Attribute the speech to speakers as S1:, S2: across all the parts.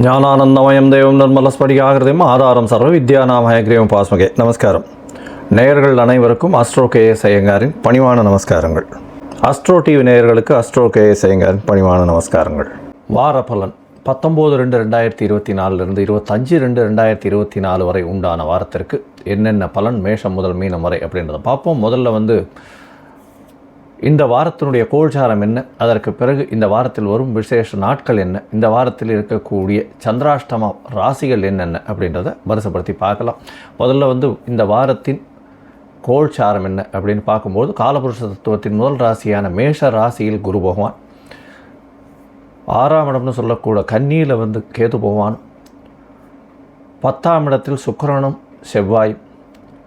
S1: ஞானானந்தமயம் தெய்வம் நிர்மலஸ்படிகாகிருதியும் ஆதாரம் சர்வ வித்யாநாமயக்ரீவம் பாஸ்மகே. நமஸ்காரம். நேயர்கள் அனைவருக்கும் அஸ்ட்ரோ கேஎஸ் ஐயங்காரின் பணிவான நமஸ்காரங்கள். அஸ்ட்ரோ டிவி நேயர்களுக்கு அஸ்ட்ரோ கேஎஸ் ஐயங்காரின் பணிவான நமஸ்காரங்கள். வார பலன் 19/2/2024 25/2/2024 வரை உண்டான வாரத்திற்கு என்னென்ன பலன் மேஷம் முதல் மீனம் வரை அப்படின்றத பார்ப்போம். முதல்ல இந்த வாரத்தினுடைய கோல்சாரம் என்ன, அதற்கு பிறகு இந்த வாரத்தில் வரும் விசேஷ நாட்கள் என்ன, இந்த வாரத்தில் இருக்கக்கூடிய சந்திராஷ்டம ராசிகள் என்னென்ன அப்படின்றத வரிசைப்படுத்தி பார்க்கலாம். முதல்ல இந்த வாரத்தின் கோல்சாரம் என்ன அப்படின்னு பார்க்கும்போது, காலபுருஷ தத்துவத்தின் முதல் ராசியான மேஷ ராசியில் குரு பகவான், 6ஆம் இடம்னு சொல்லக்கூட கன்னியில் கேது பகவான், 10ஆம் இடத்தில் சுக்கிரனும் செவ்வாயும்,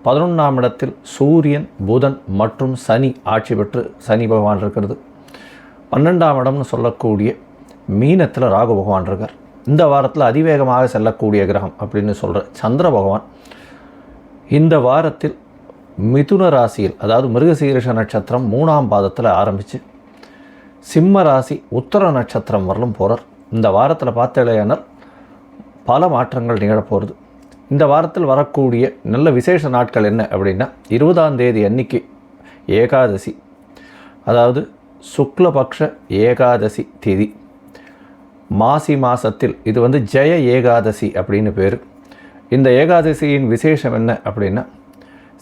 S1: 11ஆம் இடத்தில் சூரியன் புதன் மற்றும் சனி ஆட்சி பெற்று சனி பகவான் இருக்கிறது. 12ஆம் இடம்னு சொல்லக்கூடிய மீனத்தில் ராகு பகவான் இருக்கார். இந்த வாரத்தில் அதிவேகமாக செல்லக்கூடிய கிரகம் அப்படின்னு சொல்கிற சந்திர பகவான் இந்த வாரத்தில் மிதுன ராசியில், அதாவது மிருகசீரிஷ நட்சத்திரம் 3ஆம் பாதத்தில் ஆரம்பித்து சிம்ம ராசி உத்தர நட்சத்திரம் வரலும் போகிறார். இந்த வாரத்தில் பார்த்தேனால் பல மாற்றங்கள் நிகழப்போகிறது. இந்த வாரத்தில் வரக்கூடிய நல்ல விசேஷ நாட்கள் என்ன அப்படின்னா, 20ஆம் தேதி அன்னைக்கு ஏகாதசி, அதாவது சுக்லபக்ஷ ஏகாதசி திதி, மாசி மாதத்தில் இது ஜெய ஏகாதசி அப்படின்னு பேர். இந்த ஏகாதசியின் விசேஷம் என்ன அப்படின்னா,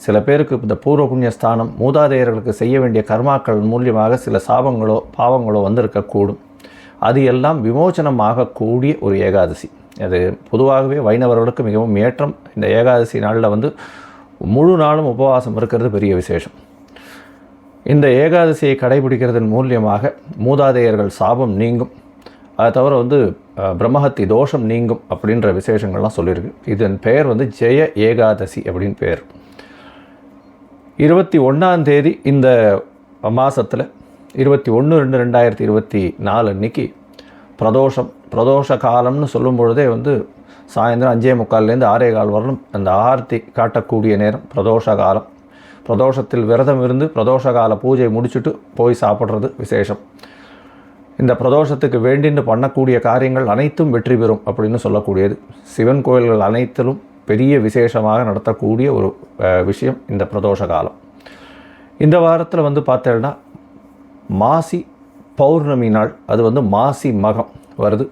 S1: சில பேருக்கு இந்த பூர்வ புண்ணியஸ்தானம் மூதாதையர்களுக்கு செய்ய வேண்டிய கர்மாக்கள் மூலியமாக சில சாபங்களோ பாவங்களோ வந்திருக்கக்கூடும். அது எல்லாம் விமோச்சனம் ஆகக்கூடிய ஒரு ஏகாதசி. அது பொதுவாகவே வைணவர்களுக்கு மிகவும் ஏற்றம். இந்த ஏகாதசி நாளில் முழு நாளும் உபவாசம் இருக்கிறது பெரிய விசேஷம். இந்த ஏகாதசியை கடைபிடிக்கிறதன் மூலியமாக மூதாதையர்கள் சாபம் நீங்கும், அதை தவிர பிரம்மஹத்தி தோஷம் நீங்கும் அப்படின்ற விசேஷங்கள்லாம் சொல்லியிருக்கு. இதன் பெயர் ஜெய ஏகாதசி அப்படின்னு பெயர். 21ஆம் தேதி இந்த மாதத்தில் 21/2/2024 அன்னைக்கு பிரதோஷ காலம்னு சொல்லும் பொழுதே சாயந்தரம் 5:45 6:15 வரலும் அந்த ஆர்த்தி காட்டக்கூடிய நேரம் பிரதோஷ காலம். பிரதோஷத்தில் விரதம் இருந்து பிரதோஷ கால பூஜை முடிச்சுட்டு போய் சாப்பிட்றது விசேஷம். இந்த பிரதோஷத்துக்கு வேண்டின்னு பண்ணக்கூடிய காரியங்கள் அனைத்தும் வெற்றி பெறும் அப்படின்னு சொல்லக்கூடியது. சிவன் கோயில்கள் அனைத்திலும் பெரிய விசேஷமாக நடத்தக்கூடிய ஒரு விஷயம் இந்த பிரதோஷ காலம். இந்த வாரத்தில் பார்த்தேன்னா மாசி பௌர்ணமி நாள், அது மாசி மகம் வருது.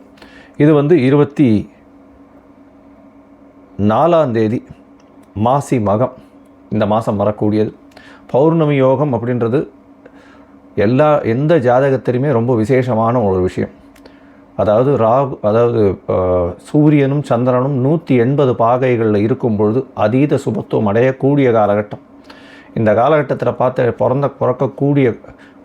S1: இது 24ஆம் தேதி மாசி மகம் இந்த மாதம் வரக்கூடியது. பௌர்ணமி யோகம் அப்படின்றது எந்த ஜாதகத்திலுமே ரொம்ப விசேஷமான ஒரு விஷயம். அதாவது சூரியனும் சந்திரனும் 180 பாகைகளில் இருக்கும் பொழுது அதீத சுபத்துவம் அடையக்கூடிய காலகட்டம். இந்த காலகட்டத்தில் பிறக்கக்கூடிய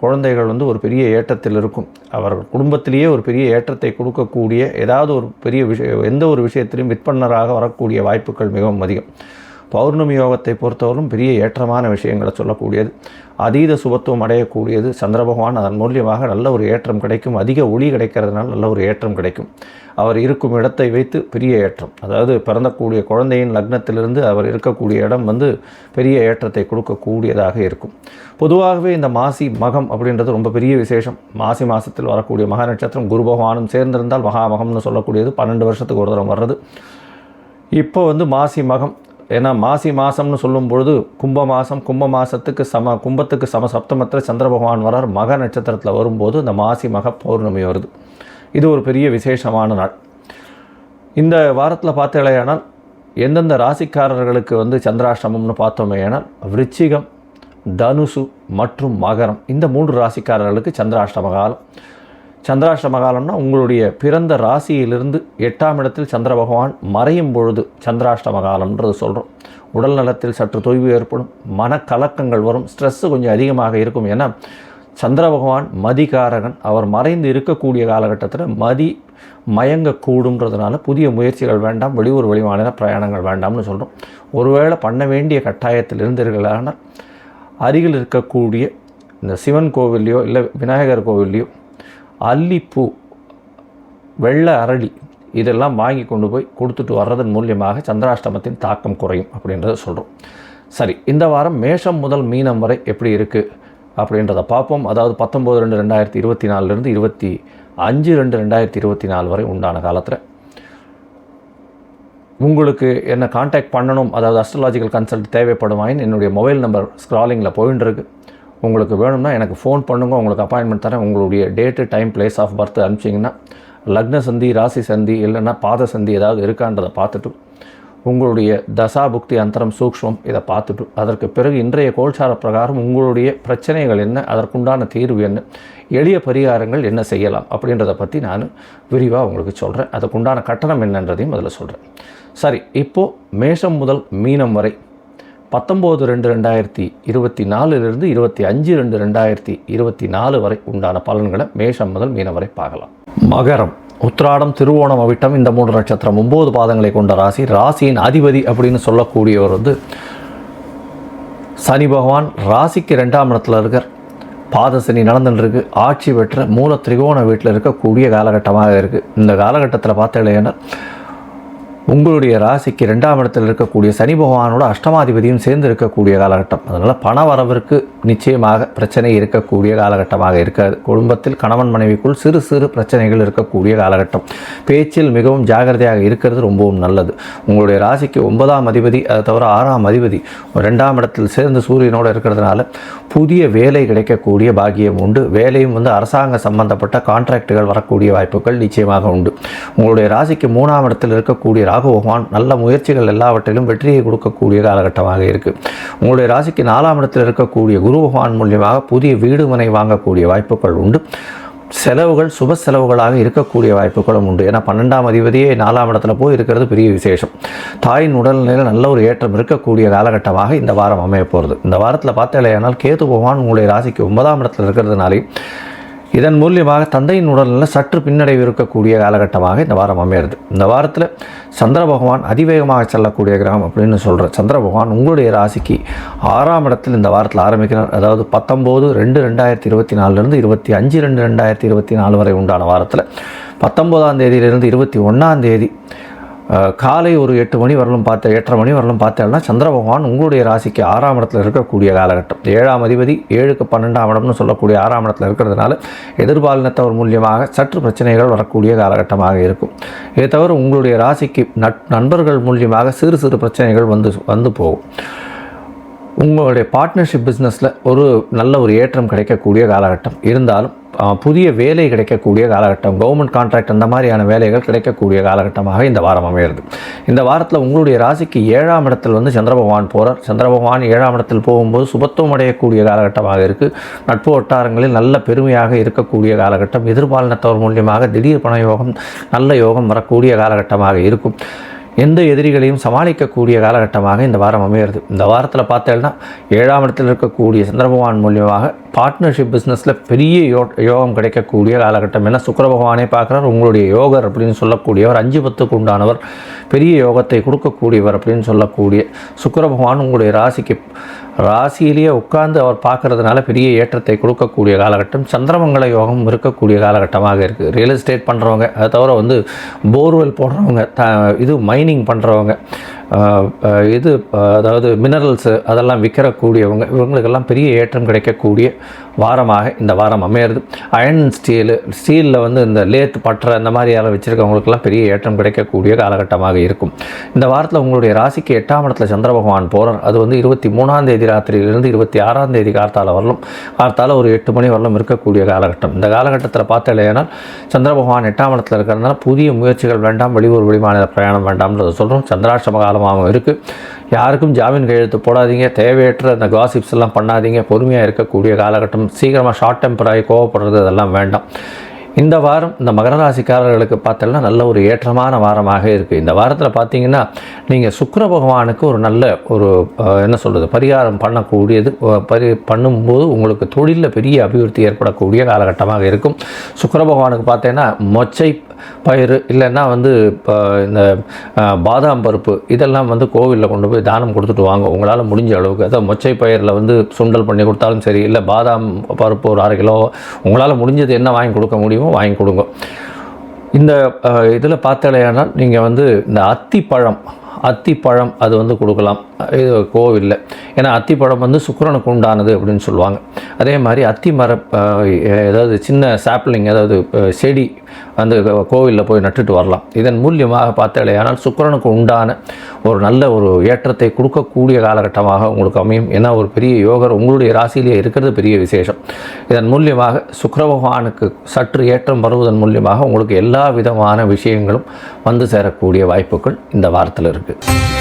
S1: குழந்தைகள் ஒரு பெரிய ஏற்றத்தில் இருக்கும். அவர்கள் குடும்பத்திலேயே ஒரு பெரிய ஏற்றத்தை கொடுக்கக்கூடிய ஏதாவது ஒரு பெரிய விஷயம், எந்த ஒரு விஷயத்திலையும் விற்பனராக வரக்கூடிய வாய்ப்புகள் மிகவும் அதிகம். பௌர்ணமி யோகத்தை பொறுத்தவரைக்கும் பெரிய ஏற்றமான விஷயங்களை சொல்லக்கூடியது, அதீத சுபத்துவம் அடையக்கூடியது. சந்திர பகவான் அதன் மூலியமாக நல்ல ஒரு ஏற்றம் கிடைக்கும். அதிக ஒளி கிடைக்கிறதுனால நல்ல ஒரு ஏற்றம் கிடைக்கும். அவர் இருக்கும் இடத்தை வைத்து பெரிய ஏற்றம், அதாவது பிறந்தக்கூடிய குழந்தையின் லக்னத்திலிருந்து அவர் இருக்கக்கூடிய இடம் பெரிய ஏற்றத்தை கொடுக்கக்கூடியதாக இருக்கும். பொதுவாகவே இந்த மாசி மகம் அப்படின்றது ரொம்ப பெரிய விசேஷம். மாசி மாதத்தில் வரக்கூடிய மகா நட்சத்திரம் குரு பகவானும் சேர்ந்திருந்தால் மகாமகம்னு சொல்லக்கூடியது 12 வருஷத்துக்கு ஒரு தரம் வர்றது. இப்போ மாசி மகம், ஏன்னா மாசி மாதம்னு சொல்லும் பொழுது கும்ப மாதத்துக்கு கும்பத்துக்கு சம சப்தமத்தில் சந்திர பகவான் வரார். மக நட்சத்திரத்தில் வரும்போது இந்த மாசி மக பௌர்ணமி வருது. இது ஒரு பெரிய விசேஷமான நாள். இந்த வாரத்தில் பார்த்தேனால் எந்தெந்த ராசிக்காரர்களுக்கு சந்திராஷ்டமம்னு பார்த்தோமே ஆனால், விருச்சிகம், தனுசு மற்றும் மகரம், இந்த 3 ராசிக்காரர்களுக்கு சந்திராஷ்டம காலம். சந்திராஷ்டம காலம்னா உங்களுடைய பிறந்த ராசியிலிருந்து 8ஆம் இடத்தில் சந்திர பகவான் மறையும் பொழுது சந்திராஷ்டம காலம்ன்றது சொல்கிறோம். உடல் நலத்தில் சற்று தொய்வு ஏற்படும், மனக்கலக்கங்கள் வரும், ஸ்ட்ரெஸ்ஸு கொஞ்சம் அதிகமாக இருக்கும். ஏன்னா சந்திர பகவான் மதிகாரகன். அவர் மறைந்து இருக்கக்கூடிய காலகட்டத்தில் மயங்கக்கூடுன்றதுனால புதிய முயற்சிகள் வேண்டாம், வெளியூர் வெளிமாநில பிரயாணங்கள் வேண்டாம்னு சொல்கிறோம். ஒருவேளை பண்ண வேண்டிய கட்டாயத்தில் இருந்தீர்களான அருகில் இருக்கக்கூடிய இந்த சிவன் கோவில்லையோ இல்லை விநாயகர் கோவில்லையோ அல்லிப்பூ, வெள்ளை அரளி இதெல்லாம் வாங்கி கொண்டு போய் கொடுத்துட்டு வர்றதன் மூலியமாக சந்திராஷ்டமத்தின் தாக்கம் குறையும் அப்படின்றத சொல்கிறோம். சரி, இந்த வாரம் மேஷம் முதல் மீனம் வரை எப்படி இருக்குது அப்படின்றத பார்ப்போம். அதாவது 19/2/2024 25/2/2024 வரை உண்டான காலத்தில் உங்களுக்கு என்ன காண்டாக்ட் பண்ணணும், அதாவது அஸ்ட்ராலாஜிக்கல் கன்சல்ட் தேவைப்படுமாயின் என்னுடைய மொபைல் நம்பர் ஸ்க்ராலிங்கில் போயின்னு இருக்கு. உங்களுக்கு வேணும்னா எனக்கு ஃபோன் பண்ணுங்க, உங்களுக்கு அப்பாயின்மெண்ட் தரேன். உங்களுடைய date, time, place of birth அனுப்பிச்சிங்கன்னா லக்ன சந்தி, ராசி சந்தி இல்லைன்னா பாத சந்தி ஏதாவது இருக்கான்றதை பார்த்துட்டு உங்களுடைய தசா புக்தி அந்தரம் சூக்ஷ்மம் இதை பார்த்துட்டு அதற்கு பிறகு இன்றைய கோல்சார பிரகாரம் உங்களுடைய பிரச்சனைகள் என்ன, அதற்குண்டான தீர்வு என்ன, எளிய பரிகாரங்கள் என்ன செய்யலாம் அப்படின்றத பற்றி நான் விரிவாக உங்களுக்கு சொல்கிறேன். அதுக்குண்டான கட்டணம் என்னன்றதையும் அதில் சொல்கிறேன். சரி, இப்போது மேஷம் முதல் மீனம் வரை 19/2/2024 25/2/2024 வரை உண்டான பலன்களை மேஷம் முதல் மீனம் வரை பார்க்கலாம். மகரம், உத்திராடம், திருவோணம், அவிட்டம் இந்த 3 நட்சத்திரம் 9 பாதங்களை கொண்ட ராசி. ராசியின் அதிபதி அப்படின்னு சொல்லக்கூடியவர் சனி பகவான். ராசிக்கு 2ஆம் இடத்துல இருக்கார். பாத சனி நடந்துருக்கு. ஆட்சி பெற்ற மூல திரிகோண வீட்டில் இருக்கக்கூடிய காலகட்டமாக இருக்குது. இந்த காலகட்டத்தில் பார்த்தீங்கன்னா உங்களுடைய ராசிக்கு 2ஆம் இடத்தில் இருக்கக்கூடிய சனி பகவானோட அஷ்டமாதிபதியும் சேர்ந்து இருக்கக்கூடிய காலகட்டம். அதனால் பண வரவிற்கு நிச்சயமாக பிரச்சனை இருக்கக்கூடிய காலகட்டமாக இருக்காது. குடும்பத்தில் கணவன் மனைவிக்குள் சிறு சிறு பிரச்சனைகள் இருக்கக்கூடிய காலகட்டம். பேச்சில் மிகவும் ஜாகிரதையாக இருக்கிறது ரொம்பவும் நல்லது. உங்களுடைய ராசிக்கு 9ஆம் அதிபதி, அதை தவிர 6ஆம் அதிபதி 2ஆம் இடத்தில் சேர்ந்து சூரியனோடு இருக்கிறதுனால புதிய வேலை கிடைக்கக்கூடிய பாக்கியம் உண்டு. வேலையும் அரசாங்க சம்பந்தப்பட்ட கான்ட்ராக்டுகள் வரக்கூடிய வாய்ப்புகள் நிச்சயமாக உண்டு. உங்களுடைய ராசிக்கு 3ஆம் இடத்தில் இருக்கக்கூடிய ராகு பகவான் நல்ல முயற்சிகள் எல்லாவற்றிலும் வெற்றியை கொடுக்கக்கூடிய காலகட்டமாக இருக்குது. உங்களுடைய ராசிக்கு 4ஆம் இடத்தில் இருக்கக்கூடிய குரு பகவான் மூலியமாக புதிய வீடு மனை வாங்கக்கூடிய வாய்ப்புகள் உண்டு. செலவுகள் சுப செலவுகளாக இருக்கக்கூடிய வாய்ப்புகளும் உண்டு. ஏன்னா 12ஆம் அதிபதியே 4ஆம் இடத்துல போய் இருக்கிறது பெரிய விசேஷம். தாயின் உடல்நிலையில் நல்ல ஒரு ஏற்றம் இருக்கக்கூடிய காலகட்டமாக இந்த வாரம் அமைய போகிறது. இந்த வாரத்தில் பார்த்தேனால் கேது பகவான் உங்களுடைய ராசிக்கு 9ஆம் இடத்தில் இருக்கிறதுனாலே இதன் மூலியமாக தந்தையின் உடலில் சற்று பின்னடைவு இருக்கக்கூடிய காலகட்டமாக இந்த வாரம் அமையிறது. இந்த வாரத்தில் சந்திர பகவான் அதிவேகமாக செல்லக்கூடிய கிரகம் அப்படின்னு சொல்கிற சந்திர பகவான் உங்களுடைய ராசிக்கு 6ஆம் இடத்தில் இந்த வாரத்தில் ஆரம்பிக்கிறார். அதாவது 19/2/2024 25/2/2024 வரை உண்டான வாரத்தில் 19ஆம் தேதியிலிருந்து 21ஆம் தேதி காலை ஒரு 8 மணி வரலும் 8:30 மணி வரலும் பார்த்தேன்னா சந்திர பகவான் உங்களுடைய ராசிக்கு 6ஆம் இடத்துல இருக்கக்கூடிய காலகட்டம். 7ஆம் அதிபதி 7க்கு 12ஆம் இடம்னு சொல்லக்கூடிய 6ஆம் இடத்துல இருக்கிறதுனால எதிர்பாலினத்தவர் மூலியமாக சற்று பிரச்சனைகள் வரக்கூடிய காலகட்டமாக இருக்கும். இதை தவிர உங்களுடைய ராசிக்கு நண்பர்கள் மூலியமாக சிறு சிறு பிரச்சனைகள் வந்து போகும். உங்களுடைய பார்ட்னர்ஷிப் பிஸ்னஸில் ஒரு நல்ல ஒரு ஏற்றம் கிடைக்கக்கூடிய காலகட்டம் இருந்தாலும் புதிய வேலை கிடைக்கக்கூடிய காலகட்டம், கவர்மெண்ட் கான்ட்ராக்ட் அந்த மாதிரியான வேலைகள் கிடைக்கக்கூடிய காலகட்டமாக இந்த வாரம் அமையிறது. இந்த வாரத்தில் உங்களுடைய ராசிக்கு 7ஆம் இடத்தில் சந்திர பகவான் போகிறார். சந்திர பகவான் 7ஆம் இடத்தில் போகும்போது சுபத்துவம் அடையக்கூடிய காலகட்டமாக இருக்குது. நட்பு வட்டாரங்களில் நல்ல பெருமையாக இருக்கக்கூடிய காலகட்டம். எதிர்பாலினத்தவர் மூலியமாக திடீர் பண யோகம், நல்ல யோகம் வரக்கூடிய காலகட்டமாக இருக்கும். எந்த எதிரிகளையும் சமாளிக்கக்கூடிய காலகட்டமாக இந்த வாரம் அமையிறது. இந்த வாரத்தில் பார்த்தேன்னா 7ஆம் இடத்தில் இருக்கக்கூடிய சந்திர பகவான் மூலியமாக பார்ட்னர்ஷிப் பிஸ்னஸில் பெரிய யோகம் கிடைக்கக்கூடிய காலகட்டம். ஏன்னா சுக்கிர பகவானே பார்க்குறார். உங்களுடைய யோகர் அப்படின்னு சொல்லக்கூடியவர் 5/10க்கு உண்டானவர், பெரிய யோகத்தை கொடுக்கக்கூடியவர் அப்படின்னு சொல்லக்கூடிய சுக்கிர பகவான் உங்களுடைய ராசியிலேயே உட்கார்ந்து அவர் பார்க்கறதுனால பெரிய ஏற்றத்தை கொடுக்கக்கூடிய காலகட்டம். சந்திரமங்கல யோகம் இருக்கக்கூடிய காலகட்டமாக இருக்குது. ரியல் எஸ்டேட் பண்ணுறவங்க, அதை தவிர போர்வெல் போடுறவங்க, இது மைனிங் பண்ணுறவங்க, அதாவது மினரல்ஸு அதெல்லாம் விற்கக்கூடியவங்க, இவங்களுக்கெல்லாம் பெரிய ஏற்றம் கிடைக்கக்கூடிய வாரமாக இந்த வாரம் அமையிறது. அயர்ன் ஸ்டீலில் இந்த லேத் பற்ற அந்த மாதிரி யாரை வச்சுருக்கவங்களுக்கெல்லாம் பெரிய ஏற்றம் கிடைக்கக்கூடிய காலகட்டமாக இருக்கும். இந்த வாரத்தில் உங்களுடைய ராசிக்கு 8ஆம் இடத்துல சந்திர பகவான் போகிறார். அது 23ஆம் தேதி ராத்திரியிலிருந்து 26ஆம் தேதி கார்த்தால ஒரு 8 மணி வரலும் இருக்கக்கூடிய காலகட்டம். இந்த காலகட்டத்தில் பார்த்தேனால் சந்திர பகவான் 8ஆம் இடத்துல இருக்கிறதுனால புதிய முயற்சிகள் வேண்டாம், வெளியூர் வெளிமாநில பிரயாணம் வேண்டாம்ன்றதை சொல்கிறோம். சந்திராஷ்டம காலமாகவும் இருக்குது. யாருக்கும் ஜாமீன் கையெழுத்து போடாதீங்க, தேவையற்ற அந்த காசிப்ஸ் எல்லாம் பண்ணாதீங்க, பொறுமையாக இருக்கக்கூடிய காலகட்டம். சீக்கிரமாக ஷார்ட் டெம்பர் ஆகி கோவப்படுறது அதெல்லாம் வேண்டாம். இந்த வாரம் இந்த மகர ராசிக்காரர்களுக்கு பார்த்தோம்னா நல்ல ஒரு ஏற்றமான வாரமாக இருக்குது. இந்த வாரத்தில் பார்த்தீங்கன்னா நீங்கள் சுக்கிர பகவானுக்கு ஒரு நல்ல ஒரு பரிகாரம் பண்ணக்கூடியது பண்ணும்போது உங்களுக்கு தொழிலில் பெரிய அபிவிருத்தி ஏற்படக்கூடிய காலகட்டமாக இருக்கும். சுக்கிர பகவானுக்கு பார்த்தீங்கன்னா மொச்சை பயிறு இல்லைன்னா இந்த பாதாம் பருப்பு இதெல்லாம் கோவிலில் கொண்டு போய் தானம் கொடுத்துட்டு வாங்க உங்களால் முடிஞ்ச அளவுக்கு. அதாவது மொச்சை பயிரில் சுண்டல் பண்ணி கொடுத்தாலும் சரி, இல்லை பாதாம் பருப்பு ஒரு 1/2 கிலோ உங்களால் முடிஞ்சது என்ன வாங்கி கொடுக்க முடியுமோ வாங்கி கொடுங்க. இந்த இதில் பார்த்தலையானா நீங்கள் இந்த அத்திப்பழம் அது கொடுக்கலாம் இது கோவிலில். ஏன்னா அத்திப்பழம் வந்து சுக்கிரனுக்கு உண்டானது அப்படின்னு சொல்லுவாங்க. அதே மாதிரி அத்தி ஏதாவது சின்ன சாப்ளிங், அதாவது செடி அந்த கோவிலில் போய் நட்டுட்டு வரலாம். இதன் மூலியமாக பார்த்தாலேயானால் சுக்கிரனுக்கு உண்டான ஒரு நல்ல ஒரு ஏற்றத்தை கொடுக்கக்கூடிய காலகட்டமாக உங்களுக்கு அமையும். ஏன்னா ஒரு பெரிய யோகர் உங்களுடைய ராசியிலே இருக்கிறது பெரிய விசேஷம். இதன் மூலியமாக சுக்கிர பகவானுக்கு சற்று ஏற்றம் வருவதன் மூலியமாக உங்களுக்கு எல்லா விதமான விஷயங்களும் வந்து சேரக்கூடிய வாய்ப்புகள் இந்த வாரத்தில் இருக்குது.